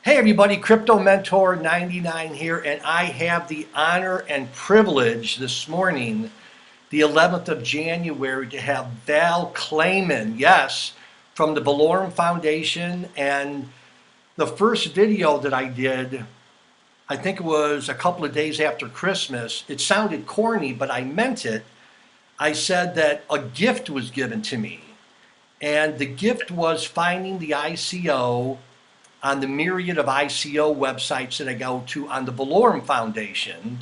Hey everybody, Crypto Mentor 99 here, and I have the honor and privilege this morning, the 11th of January, to have Val Kleyman, yes, from the Valorem Foundation. And the first video that I did, I think it was a couple of days after Christmas. It sounded corny, but I meant it. I said that a gift was given to me, and the gift was finding the ICO on the myriad of ICO websites that I go to on the Valorem Foundation.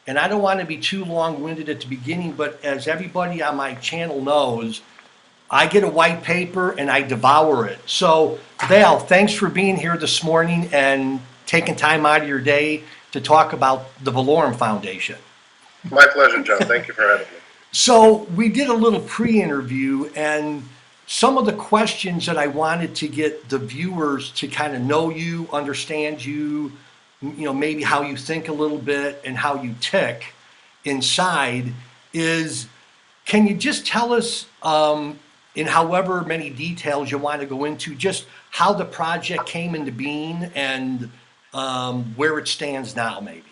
And I don't want to be too long-winded at the beginning, but as everybody on my channel knows, I get a white paper and I devour it. So Val, thanks for being here this morning and taking time out of your day to talk about the Valorem Foundation. My pleasure, John. Thank you for having me. So we did a little pre-interview, and some of the questions that I wanted to get the viewers to kind of know you, understand you, maybe how you think a little bit and how you tick inside is, can you just tell us in however many details you want to go into, just how the project came into being and where it stands now, maybe?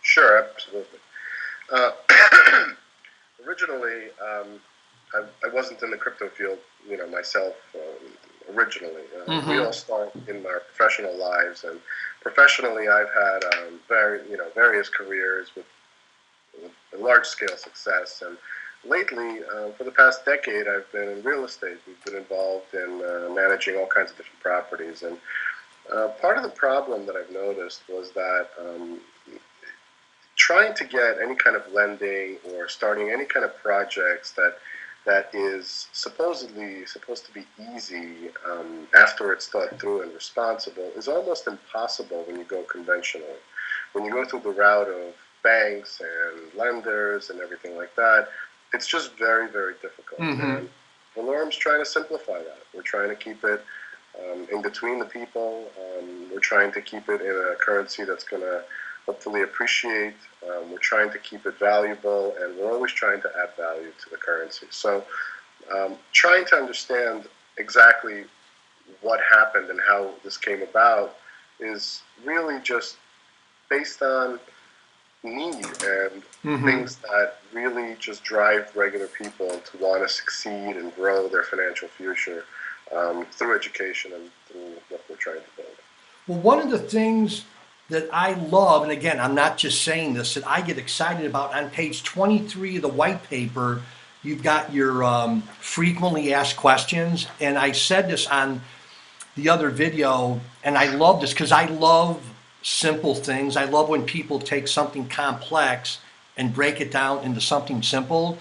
Sure, absolutely. Uh, Originally, I wasn't in the crypto field, myself. Originally, we all start in our professional lives, and professionally, I've had various careers with large-scale success. And lately, for the past decade, I've been in real estate. We've been involved in managing all kinds of different properties, and part of the problem that I've noticed was that trying to get any kind of lending or starting any kind of projects that is supposedly supposed to be easy after it's thought through and responsible is almost impossible when you go conventionally. When you go through the route of banks and lenders and everything like that, it's just very, very difficult. And Valorem's trying to simplify that. We're trying to keep it in between the people. We're trying to keep it in a currency that's going to hopefully appreciate. We're trying to keep it valuable, and we're always trying to add value to the currency. So trying to understand exactly what happened and how this came about is really just based on need and things that really just drive regular people to want to succeed and grow their financial future through education and through what we're trying to build. Well, one of the things that I love, and again, I'm not just saying this, that I get excited about, on page 23 of the white paper, you've got your frequently asked questions. And I said this on the other video, and I love this because I love simple things. I love when people take something complex and break it down into something simple.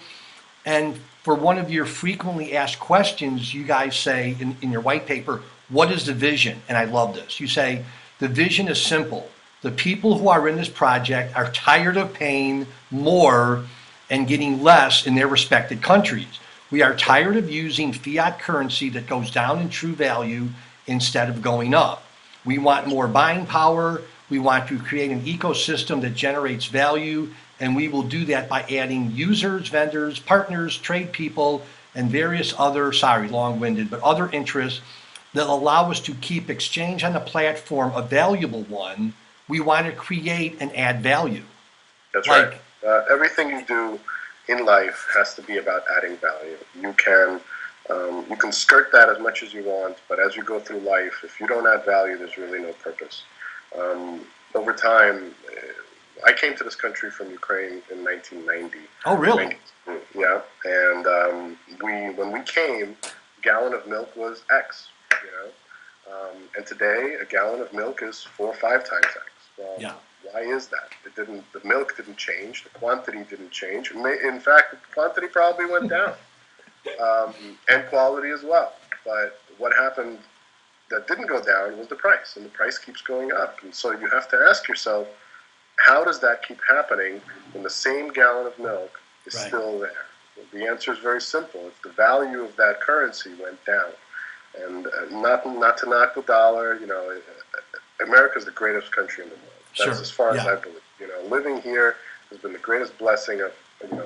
And for one of your frequently asked questions, you guys say in your white paper, what is the vision? And I love this. You say, the vision is simple. The people who are in this project are tired of paying more and getting less in their respected countries. We are tired of using fiat currency that goes down in true value instead of going up. We want more buying power. We want to create an ecosystem that generates value, and we will do that by adding users, vendors, partners, trade people, and various other, sorry, long-winded, but other interests that allow us to keep exchange on the platform a valuable one. We want to create and add value. That's right. Everything you do in life has to be about adding value. You can skirt that as much as you want, but as you go through life, if you don't add value, there's really no purpose. Over time, I came to this country from Ukraine in 1990. Oh, really? Yeah, and when we came, a gallon of milk was X. And today a gallon of milk is 4 or 5 times X. Well, yeah. Why is that? The milk didn't change, the quantity didn't change. In fact, the quantity probably went down, and quality as well. But what happened that didn't go down was the price, and the price keeps going up. And so you have to ask yourself, how does that keep happening when the same gallon of milk is still there? Well, the answer is very simple. It's the value of that currency went down. And not to knock the dollar, America is the greatest country in the world. That's as far as I believe. Living here has been the greatest blessing of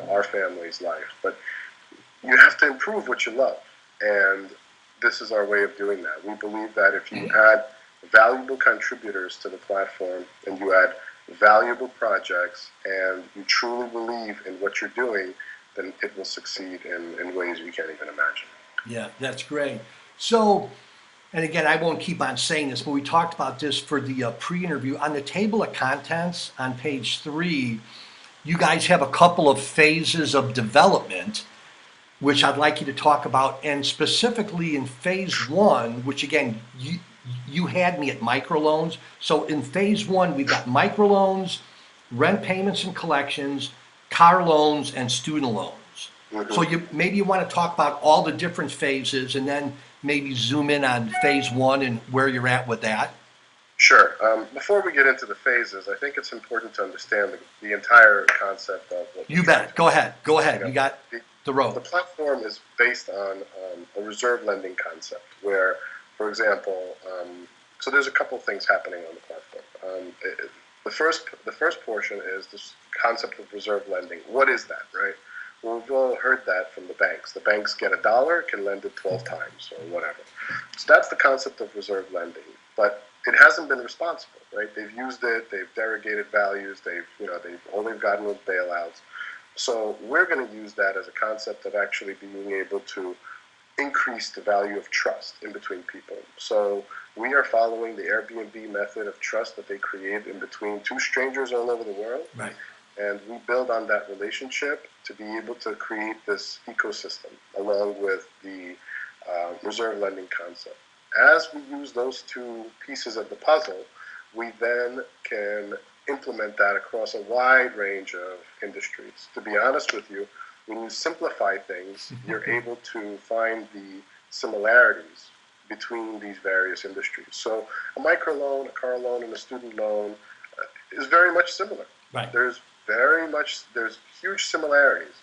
our family's life. But you have to improve what you love, and this is our way of doing that. We believe that if you add valuable contributors to the platform, and you add valuable projects, and you truly believe in what you're doing, then it will succeed in ways we can't even imagine. Yeah, that's great. So, and again, I won't keep on saying this, but we talked about this for the pre-interview. On the table of contents on page 3, you guys have a couple of phases of development, which I'd like you to talk about. And specifically in phase 1, which again, you had me at microloans. So in phase 1, we've got microloans, rent payments and collections, car loans, and student loans. So Mm-hmm. maybe you want to talk about all the different phases and then maybe zoom in on phase 1 and where you're at with that. Sure. Before we get into the phases, I think it's important to understand the entire concept of what we're You trying bet. to Go ahead. Go you ahead. know, You got the, the the road. platform is based on a reserve lending concept where, for example, so there's a couple things happening on the platform. The first portion is this concept of reserve lending. What is that, right? Well, we've all heard that from the banks. The banks get $1, can lend it 12 times or whatever. So that's the concept of reserve lending. But it hasn't been responsible, right? They've used it, they've derogated values, all they've gotten was bailouts. So we're going to use that as a concept of actually being able to increase the value of trust in between people. So we are following the Airbnb method of trust that they create in between two strangers all over the world. Right. And we build on that relationship to be able to create this ecosystem along with the reserve lending concept. As we use those two pieces of the puzzle, we then can implement that across a wide range of industries. To be honest with you, when you simplify things, you're able to find the similarities between these various industries. So a microloan, a car loan, and a student loan is very much similar. Right. There's huge similarities.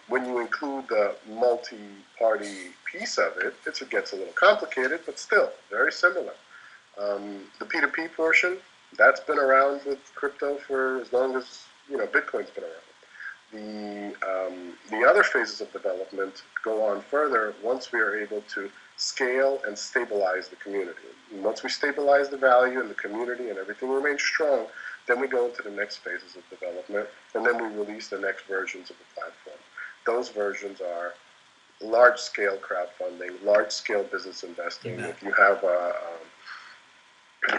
When you include the multi-party piece of it, it gets a little complicated, but still very similar. The P2P portion, that's been around with crypto for as long as Bitcoin's been around. The other phases of development go on further once we are able to scale and stabilize the community. And once we stabilize the value in the community and everything remains strong, then we go into the next phases of development, and then we release the next versions of the platform. Those versions are large-scale crowdfunding, large-scale business investing. Yeah. If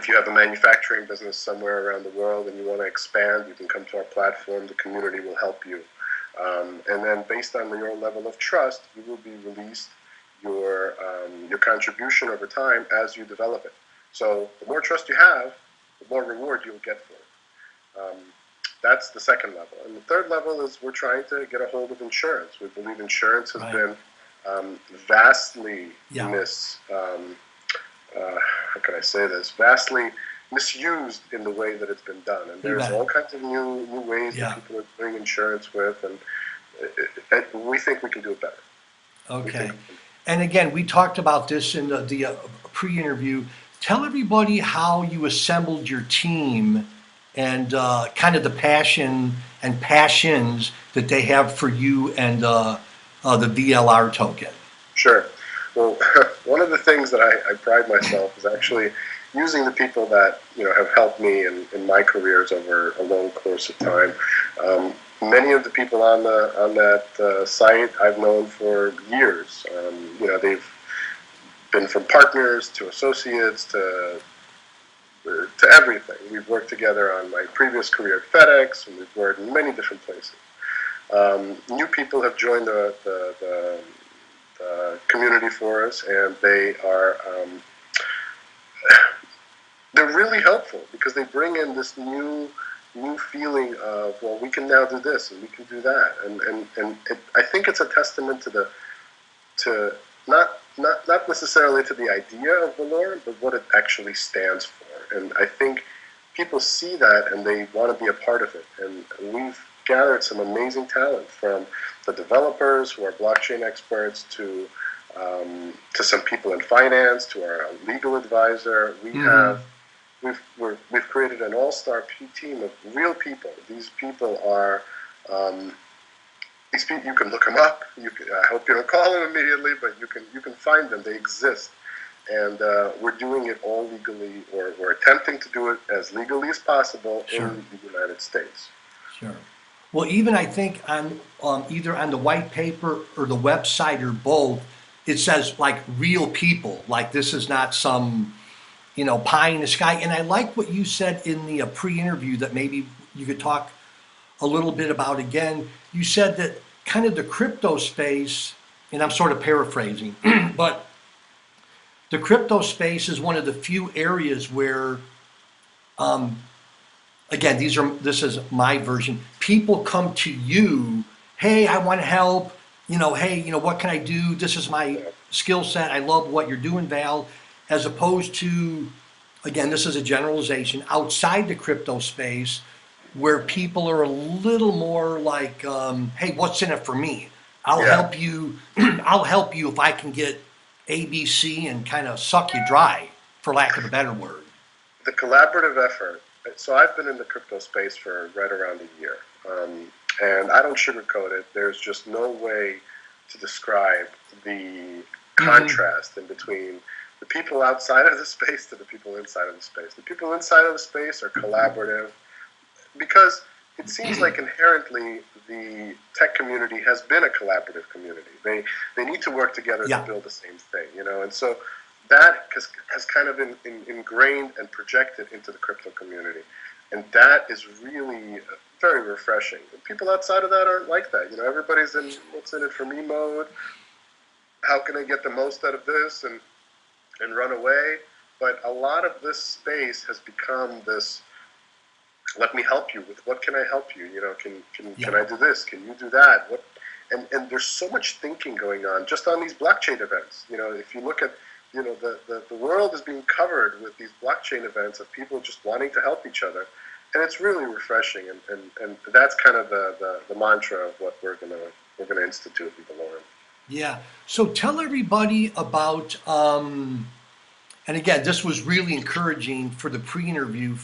you have a manufacturing business somewhere around the world and you want to expand, you can come to our platform. The community will help you. And then based on your level of trust, you will be released your contribution over time as you develop it. So the more trust you have, the more reward you'll get for it. That's the second level. And the third level is we're trying to get a hold of insurance. We believe insurance has been vastly how can I say this? Vastly misused in the way that it's been done. And there's all kinds of new ways that people are doing insurance with, and we think we can do it better. Okay. And again, we talked about this in the pre-interview. Tell everybody how you assembled your team and kind of the passion and passions that they have for you and the VLR token. Sure. Well, one of the things that I pride myself is actually using the people that have helped me in my careers over a long course of time. Many of the people on that site I've known for years. They've been from partners to associates to everything. We've worked together on my previous career at FedEx, and we've worked in many different places. New people have joined the community for us, and they're really helpful because they bring in this new feeling of, well, we can now do this and we can do that, and I think it's a testament to not necessarily to the idea of Valorem, but what it actually stands for. And I think people see that and they want to be a part of it. And we've gathered some amazing talent, from the developers who are blockchain experts to some people in finance, to our legal advisor. We've created an all-star team of real people. These people are you can look them up. I hope you don't call them immediately, but you can find them. They exist, we're doing it all legally, or we're attempting to do it as legally as possible Sure. in the United States. Sure. Well, even I think on either on the white paper or the website or both, it says like real people. Like this is not some pie in the sky. And I like what you said in the pre-interview that maybe you could talk a little bit about again. You said that kind of the crypto space, and I'm sort of paraphrasing, but the crypto space is one of the few areas where again, this is my version. People come to you, hey, I want help. Hey, what can I do? This is my skill set. I love what you're doing, Val. As opposed to, again, this is a generalization outside the crypto space, where people are a little more like, hey, what's in it for me? I'll Yeah. help you. I'll help you if I can get ABC and kind of suck you dry, for lack of a better word. The collaborative effort. So I've been in the crypto space for right around a year, and I don't sugarcoat it. There's just no way to describe the contrast in between the people outside of the space to the people inside of the space. The people inside of the space are collaborative because it seems like inherently the tech community has been a collaborative community. They need to work together to build the same thing, and so that has kind of been ingrained and projected into the crypto community. And that is really very refreshing. And people outside of that aren't like that. Everybody's in what's in it for me mode. How can I get the most out of this and run away? But a lot of this space has become this, let me help you with what can I help you? Can I do this? Can you do that? And there's so much thinking going on just on these blockchain events. If you look at the world is being covered with these blockchain events of people just wanting to help each other, and it's really refreshing. And that's kind of the mantra of what we're gonna institute in Valorem. Yeah. So tell everybody about. And again, this was really encouraging for the pre-interview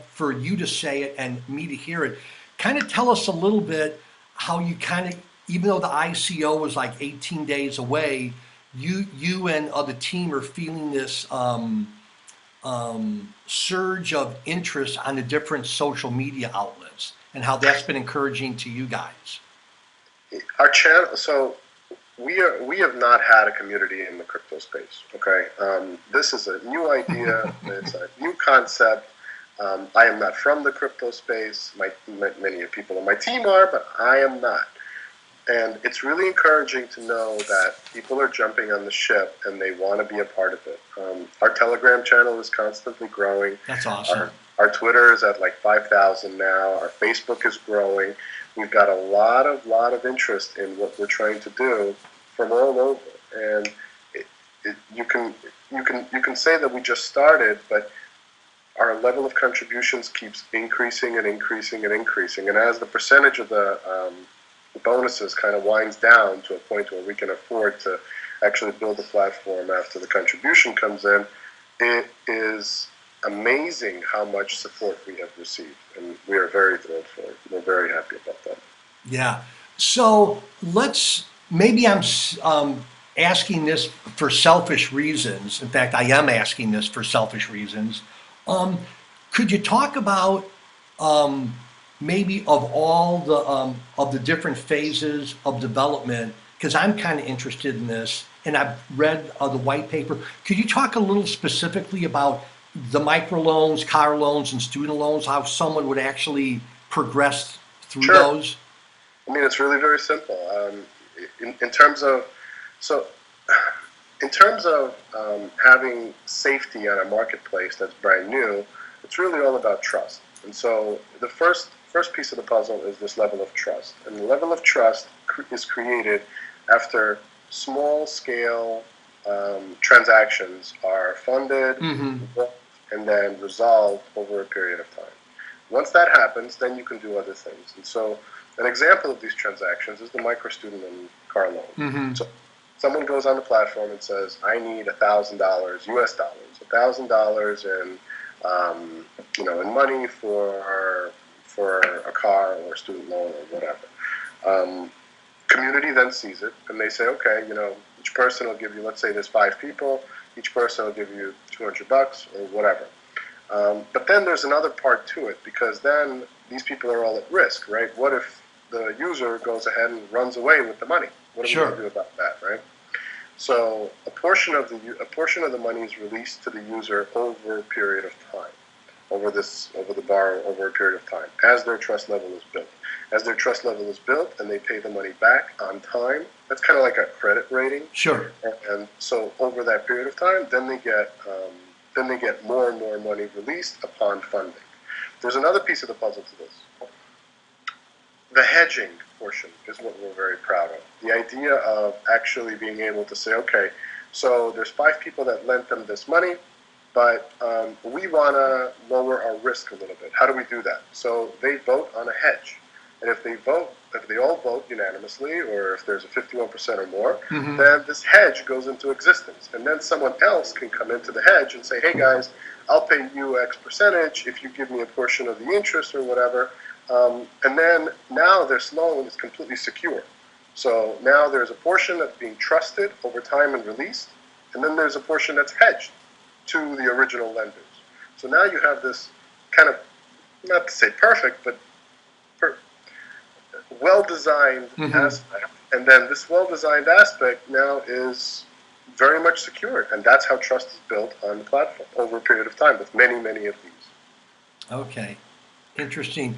for you to say it and me to hear it. Kind of tell us a little bit how you kind of, even though the ICO was like 18 days away. You and the team are feeling this surge of interest on the different social media outlets and how that's been encouraging to you guys. Our channel, so we have not had a community in the crypto space. Okay, this is a new idea. It's a new concept. I am not from the crypto space. Many people on my team are, but I am not. And it's really encouraging to know that people are jumping on the ship and they want to be a part of it. Our Telegram channel is constantly growing. That's awesome. Our Twitter is at like 5,000 now. Our Facebook is growing. We've got a lot of interest in what we're trying to do from all over. And you can say that we just started, but our level of contributions keeps increasing and increasing and increasing. And as the percentage of the bonuses kind of winds down to a point where we can afford to actually build a platform after the contribution comes in, it is amazing how much support we have received, and we are very thrilled for it. We're very happy about that. Yeah. So maybe I'm asking this for selfish reasons. In fact, I am asking this for selfish reasons. Could you talk about maybe of all of the different phases of development, because I'm kind of interested in this, and I've read the white paper. Could you talk a little specifically about the microloans, car loans, and student loans, how someone would actually progress through those? I mean, it's really very simple. In terms of having safety on a marketplace that's brand new, it's really all about trust. And so the first piece of the puzzle is this level of trust. And the level of trust is created after small-scale transactions are funded and then resolved over a period of time. Once that happens, then you can do other things. And so an example of these transactions is the micro-student loan car loan. So someone goes on the platform and says, I need $1,000 US dollars, $1,000 in money for a car or a student loan or whatever. Community then sees it and they say, okay, each person will give you, let's say there's 5 people, Each person will give you $200 or whatever. But then there's another part to it, because then these people are all at risk, right? What if the user goes ahead and runs away with the money? What are we going to do about that, right? So a portion of the money is released to the user over a period of time, over the borrower over a period of time, as their trust level is built. As their trust level is built and they pay the money back on time, that's kind of like a credit rating. Sure. And so over that period of time, then they get more and more money released upon funding. There's another piece of the puzzle to this. The hedging portion is what we're very proud of. The idea of actually being able to say, okay, so there's 5 people that lent them this money, but we want to lower our risk a little bit. How do we do that? So they vote on a hedge. And if they all vote unanimously, or if there's a 51% or more, then this hedge goes into existence. And then someone else can come into the hedge and say, hey guys, I'll pay you X percentage if you give me a portion of the interest or whatever. And then now this loan is completely secure. So now there's a portion that's being trusted over time and released, and then there's a portion that's hedged to the original lenders. So now you have this kind of, not to say perfect, but well-designed aspect. And then this well-designed aspect now is very much secured. And that's how trust is built on the platform over a period of time with many, many of these. Okay, interesting.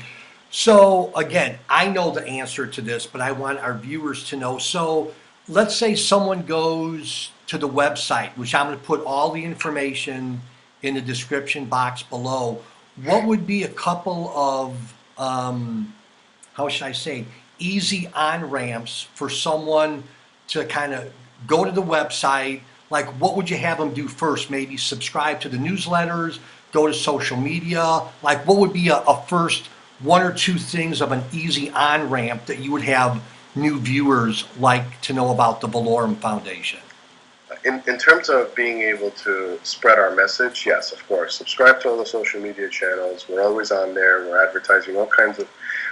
So again, I know the answer to this, but I want our viewers to know. So let's say someone goes to the website, which I'm going to put all the information in the description box below. What would be a couple of, how should I say, easy on-ramps for someone to kind of go to the website? Like, what would you have them do first? Maybe subscribe to the newsletters, go to social media. Like, what would be a first 1 or 2 things of an easy on-ramp that you would have new viewers like to know about the Valorem Foundation? In terms of being able to spread our message, yes, of course. Subscribe to all the social media channels. We're always on there. We're advertising all kinds of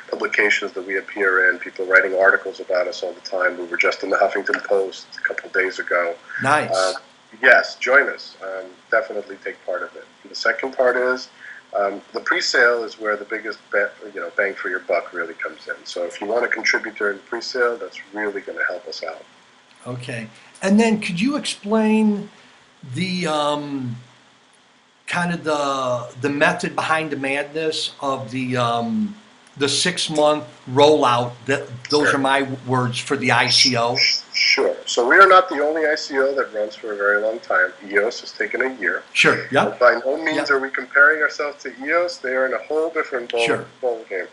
publications that we appear in. People writing articles about us all the time. We were just in the Huffington Post a couple of days ago. Nice. Yes, join us. Definitely take part of it. And the second part is the pre-sale is where the biggest bang for your buck really comes in. So if you want to contribute during the pre-sale, that's really going to help us out. Okay. And then could you explain the kind of the method behind the madness of the 6-month rollout? Those are my words for the ICO. Sure. So we are not the only ICO that runs for a very long time. EOS has taken a year. Sure. Yeah. By no means are we comparing ourselves to EOS. They are in a whole different ball game.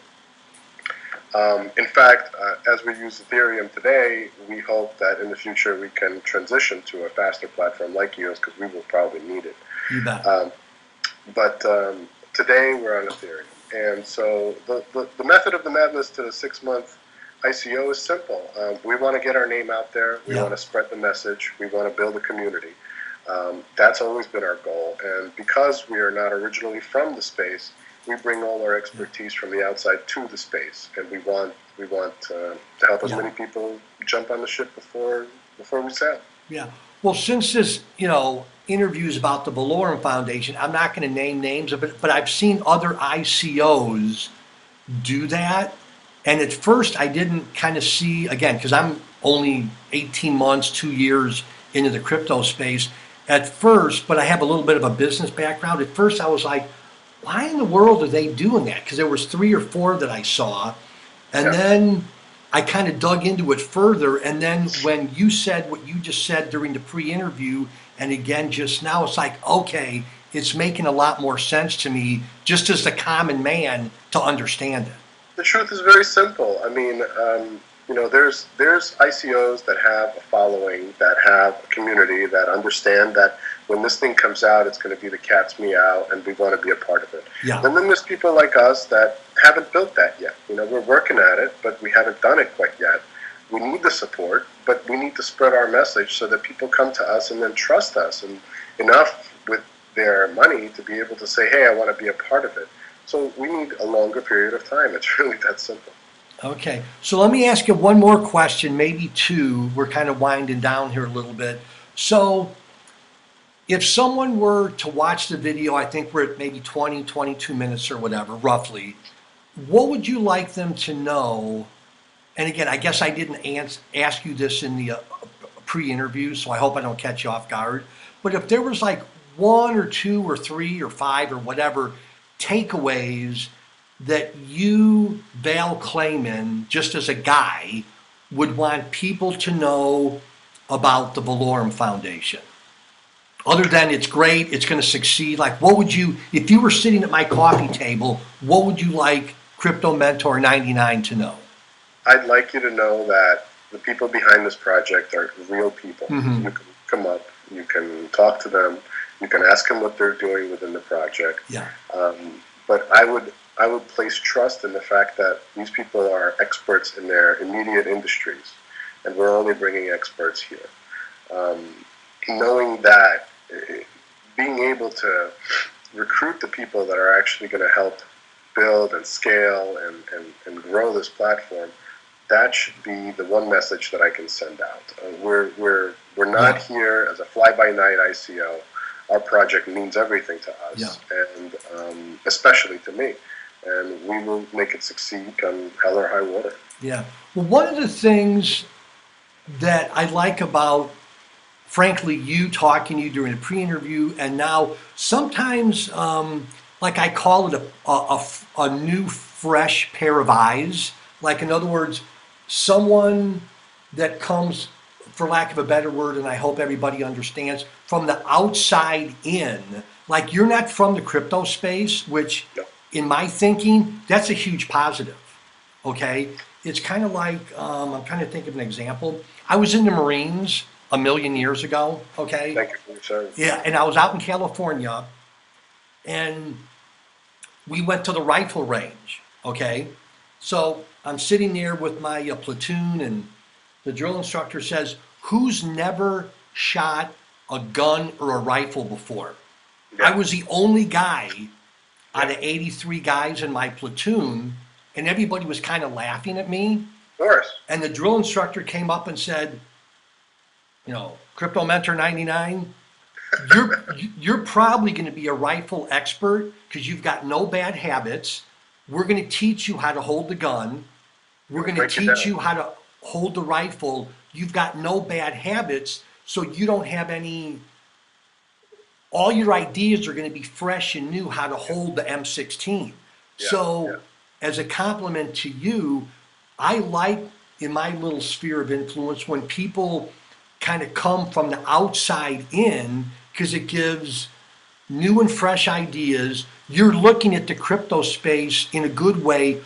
In fact, as we use Ethereum today, we hope that in the future we can transition to a faster platform like EOS, because we will probably need it. You bet. But today we're on Ethereum. And so the method of the madness to the 6-month ICO is simple. We want to get our name out there. We want to spread the message. We want to build a community. That's always been our goal. And because we are not originally from the space, we bring all our expertise from the outside to the space, and we want to help as many people jump on the ship before we sail. Yeah. Well, since this interview is about the Valorem Foundation, I'm not going to name names of it, but I've seen other ICOs do that, and at first I didn't kind of see, again, because I'm only 18 months, 2 years into the crypto space at first, but I have a little bit of a business background. At first I was like, why in the world are they doing that? Because there was 3 or 4 that I saw, and then I kind of dug into it further. And then when you said what you just said during the pre-interview, and again just now, it's like, okay, it's making a lot more sense to me, just as the common man, to understand it. The truth is very simple. I mean, there's ICOs that have a following, that have a community, that understand that when this thing comes out, it's going to be the cat's meow, and we want to be a part of it. Yeah. And then there's people like us that haven't built that yet. We're working at it, but we haven't done it quite yet. We need the support, but we need to spread our message so that people come to us and then trust us and enough with their money to be able to say, hey, I want to be a part of it. So we need a longer period of time. It's really that simple. Okay, so let me ask you one more question, maybe 2. We're kind of winding down here a little bit. So if someone were to watch the video, I think we're at maybe 20, 22 minutes or whatever, roughly, what would you like them to know? And again, I guess I didn't ask you this in the pre-interview, so I hope I don't catch you off guard. But if there was like one or two or three or five or whatever takeaways that you, Val Kleyman, just as a guy, would want people to know about the Valorem Foundation? Other than it's great, it's going to succeed. Like, what would you, if you were sitting at my coffee table, what would you like Crypto Mentor 99 to know? I'd like you to know that the people behind this project are real people. Mm-hmm. You can come up, you can talk to them, you can ask them what they're doing within the project. Yeah. But I would place trust in the fact that these people are experts in their immediate industries, and we're only bringing experts here. Knowing that, being able to recruit the people that are actually going to help build and scale and grow this platform, that should be the one message that I can send out. We're not here as a fly-by-night ICO. Our project means everything to us, and especially to me. And we will make it succeed come hell or high water. Yeah. Well, one of the things that I like about, frankly, you talking to you during the pre-interview, and now sometimes, like I call it a new, fresh pair of eyes. Like, in other words, someone that comes, for lack of a better word, and I hope everybody understands, from the outside in. Like, you're not from the crypto space, which, in my thinking, that's a huge positive. Okay? It's kind of like, I'm trying to think of an example. I was in the Marines a million years ago, okay? Thank you for your service. Yeah, and I was out in California, and we went to the rifle range, okay? So I'm sitting there with my platoon, and the drill instructor says, who's never shot a gun or a rifle before? Yeah. I was the only guy out of 83 guys in my platoon, and everybody was kind of laughing at me. Of course. And the drill instructor came up and said, you know, Crypto Mentor 99, you're probably going to be a rifle expert because you've got no bad habits. We're going to teach you how to hold the gun. We're going to teach you how to hold the rifle. You've got no bad habits, so you don't have any, all your ideas are going to be fresh and new how to hold the M16. As a compliment to you, I like, in my little sphere of influence, when people kind of come from the outside in, because it gives new and fresh ideas. You're looking at the crypto space in a good way,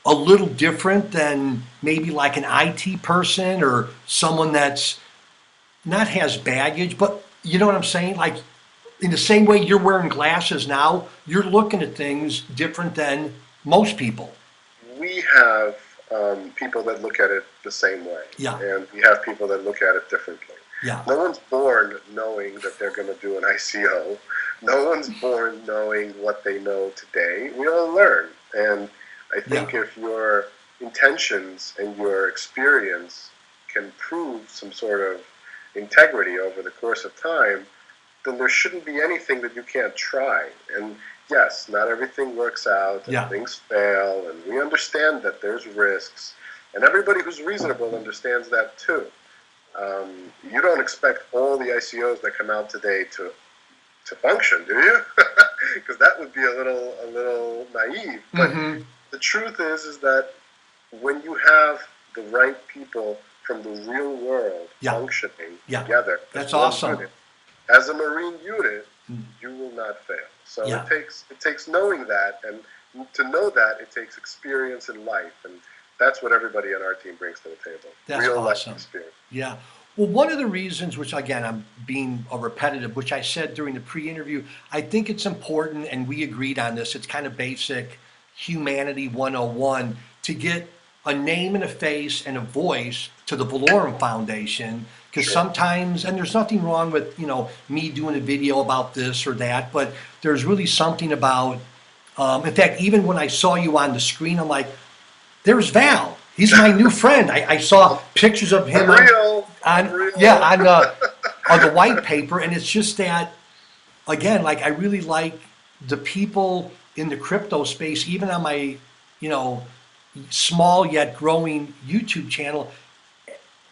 a little different than maybe like an IT person or someone that's not has baggage, but you know what I'm saying? Like, in the same way you're wearing glasses now, you're looking at things different than most people. We have people that look at it the same way. Yeah. And we have people that look at it differently. Yeah. No one's born knowing that they're going to do an ICO. No one's born knowing what they know today. We all learn. And I think if your intentions and your experience can prove some sort of integrity over the course of time, then there shouldn't be anything that you can't try. And yes, not everything works out, and things fail, and we understand that there's risks, and everybody who's reasonable understands that too. You don't expect all the ICOs that come out today to function, do you? Because that would be a little naive. But the truth is that when you have the right people from the real world functioning together, that's awesome. Unit, as a Marine unit, you will not fail. So it takes knowing that, and to know that, it takes experience in life, and that's what everybody on our team brings to the table. That's real awesome. life experience. Yeah. Well, one of the reasons, which again, I'm being a repetitive, which I said during the pre-interview, I think it's important, and we agreed on this, it's kind of basic humanity 101, to get a name and a face and a voice to the Valorem Foundation, because sometimes, and there's nothing wrong with, you know, me doing a video about this or that, but there's really something about, in fact, even when I saw you on the screen, I'm like, there's Val. He's my new friend. I saw pictures of him on of the white paper, and it's just that, again, like I really like the people in the crypto space, even on my, you know, small yet growing YouTube channel.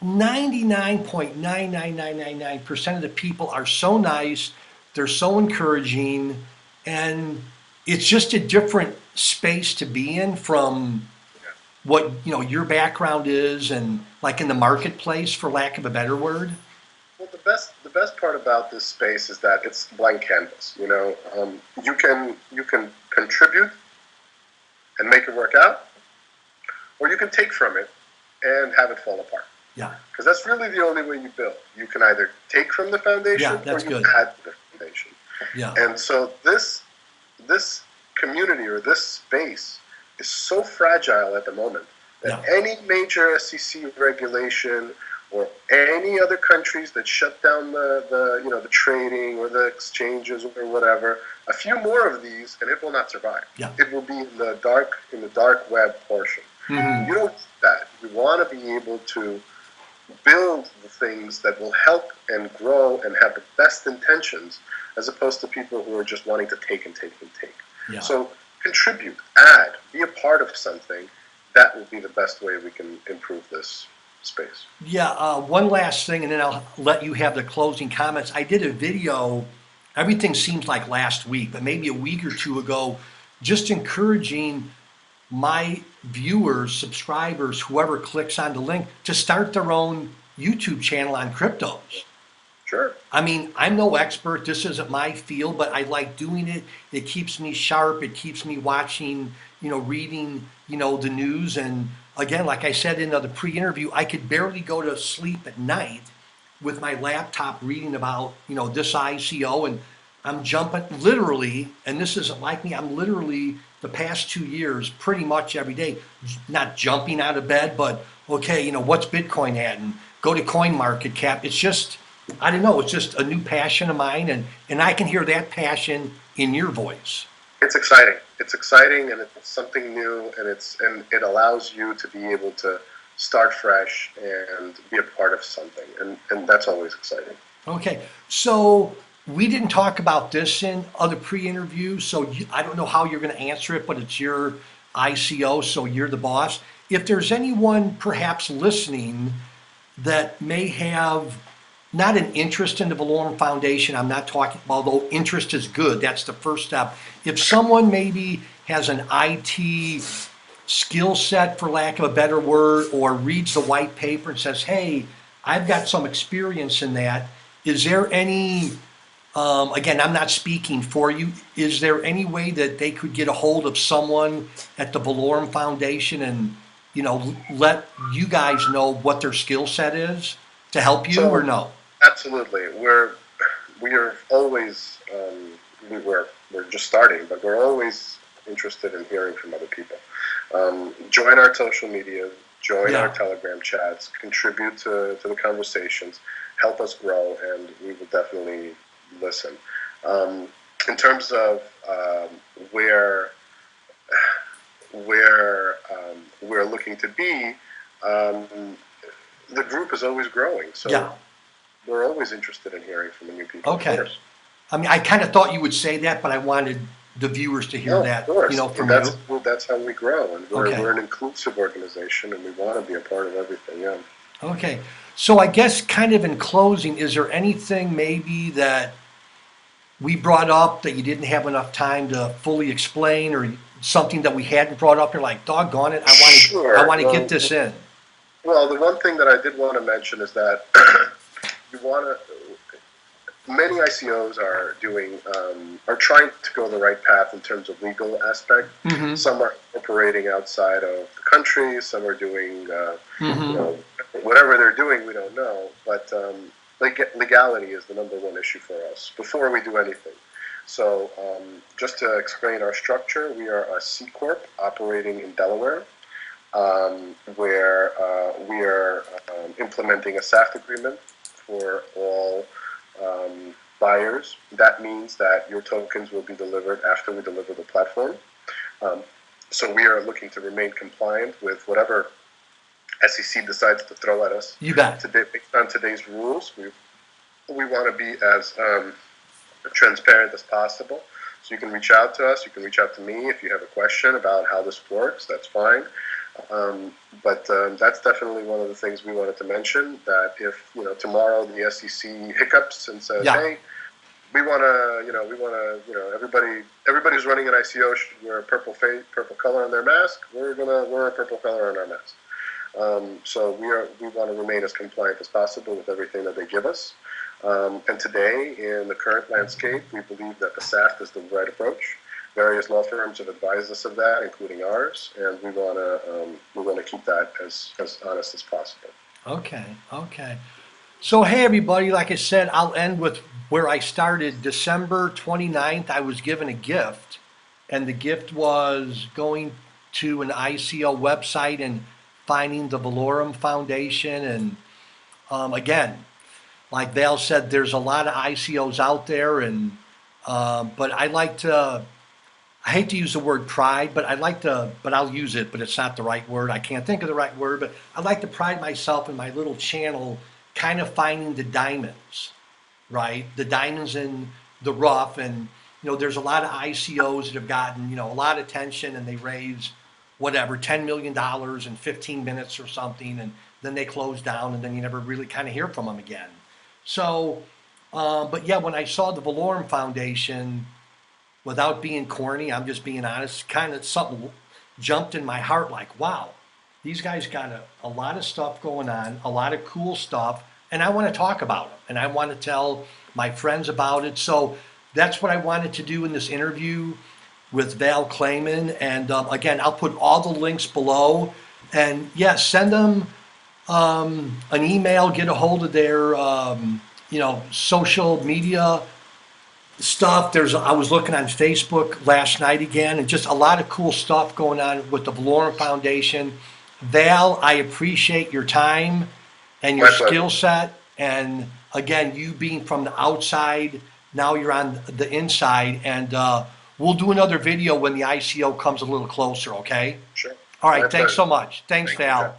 99.99999% of the people are so nice, they're so encouraging, and it's just a different space to be in from what, you know, your background is, and like in the marketplace, for lack of a better word. Well, the best part about this space is that it's blank canvas. You know, you can contribute and make it work out, or you can take from it and have it fall apart. Yeah, Because that's really the only way you build. You can either take from the foundation yeah, or that's you good. add to the foundation. Yeah, And so this community or this space is so fragile at the moment that yeah, any major SEC regulation or any other countries that shut down the trading or the exchanges or whatever, a few more of these and it will not survive. yeah. It will be in the dark web portion. Hmm. You don't want that. You want to be able to build the things that will help and grow and have the best intentions, as opposed to people who are just wanting to take and take and take. Yeah. So contribute, add, be a part of something. That will be the best way we can improve this space. Yeah, one last thing, and then I'll let you have the closing comments. I did a video, everything seems like last week, but maybe a week or two ago, just encouraging my viewers, subscribers, whoever clicks on the link, to start their own YouTube channel on cryptos. Sure. I mean, I'm no expert. This isn't my field, but I like doing it. It keeps me sharp. It keeps me watching, you know, reading, you know, the news. And again, like I said in the pre-interview, I could barely go to sleep at night with my laptop reading about, you know, this ICO. And I'm jumping literally, and this isn't like me, I'm literally the past 2 years, pretty much every day, not jumping out of bed, but okay, you know, what's Bitcoin at? And go to Coin Market Cap. It's just, I don't know, it's just a new passion of mine, and I can hear that passion in your voice. It's exciting. It's exciting, and it's something new, and it allows you to be able to start fresh and be a part of something, and that's always exciting. Okay, so we didn't talk about this in other pre-interviews, so I don't know how you're going to answer it, but it's your ICO, so you're the boss. If there's anyone perhaps listening that may have not an interest in the Valorem Foundation, I'm not talking, although interest is good, that's the first step. If someone maybe has an IT skill set, for lack of a better word, or reads the white paper and says, hey, I've got some experience in that, is there any, again, I'm not speaking for you, is there any way that they could get a hold of someone at the Valorem Foundation and, you know, let you guys know what their skill set is to help you, or no? Absolutely, we are always we're just starting, but we're always interested in hearing from other people. Join our social media, join our Telegram chats, contribute to the conversations, help us grow, and we will definitely listen. In terms of where we're looking to be, the group is always growing, so we're always interested in hearing from the new people. Okay. Of course. I mean, I kind of thought you would say that, but I wanted the viewers to hear that, of course. you know, from Well, that's how we grow, and Okay. we're an inclusive organization, and we want to be a part of everything. Yeah. Okay. So I guess kind of in closing, is there anything maybe that we brought up that you didn't have enough time to fully explain, or something that we hadn't brought up? You're like, doggone it, I want to get this in. Well, the one thing that I did want to mention is that many ICOs are trying to go the right path in terms of legal aspect. Mm-hmm. Some are operating outside of the country. Some are doing, whatever they're doing, we don't know. But legality is the number one issue for us before we do anything. So just to explain our structure, we are a C Corp operating in Delaware, where we are implementing a SAFT agreement for all buyers. That means that your tokens will be delivered after we deliver the platform. So we are looking to remain compliant with whatever SEC decides to throw at us. You bet. Today, based on today's rules, we want to be as transparent as possible. So you can reach out to us. You can reach out to me if you have a question about how this works. That's fine. But that's definitely one of the things we wanted to mention. That if tomorrow the SEC hiccups and says, Yeah. "Hey, everybody's running an ICO should wear a purple color on their mask. We're gonna wear a purple color on our mask." So we want to remain as compliant as possible with everything that they give us. And today, in the current landscape, we believe that the SAFT is the right approach. Various law firms have advised us of that, including ours, and we want to keep that as honest as possible. Okay. Okay. So, hey, everybody, like I said, I'll end with where I started. December 29th, I was given a gift, and the gift was going to an ICO website and finding the Valorem Foundation. And again, like Val said, there's a lot of ICOs out there, and but I like to. I hate to use the word pride, but but I'll use it, but it's not the right word. I can't think of the right word, but I like to pride myself in my little channel, kind of finding the diamonds, right? The diamonds in the rough. And, there's a lot of ICOs that have gotten, a lot of attention, and they raise whatever, $10 million dollars in 15 minutes or something. And then they close down, and then you never really kind of hear from them again. So, but yeah, when I saw the Valorem Foundation, without being corny, I'm just being honest, kind of something jumped in my heart like, wow, these guys got a lot of stuff going on, a lot of cool stuff, and I want to talk about it, and I want to tell my friends about it. So that's what I wanted to do in this interview with Val Kleyman. And again, I'll put all the links below. And yes, send them an email, get a hold of their, social media stuff. I was looking on Facebook last night again, and just a lot of cool stuff going on with the Valorem Foundation. Val, I appreciate your time and your skill set. And again, you being from the outside, now you're on the inside. And we'll do another video when the ICO comes a little closer, okay? Sure. All right, thanks so much. Thanks, Val.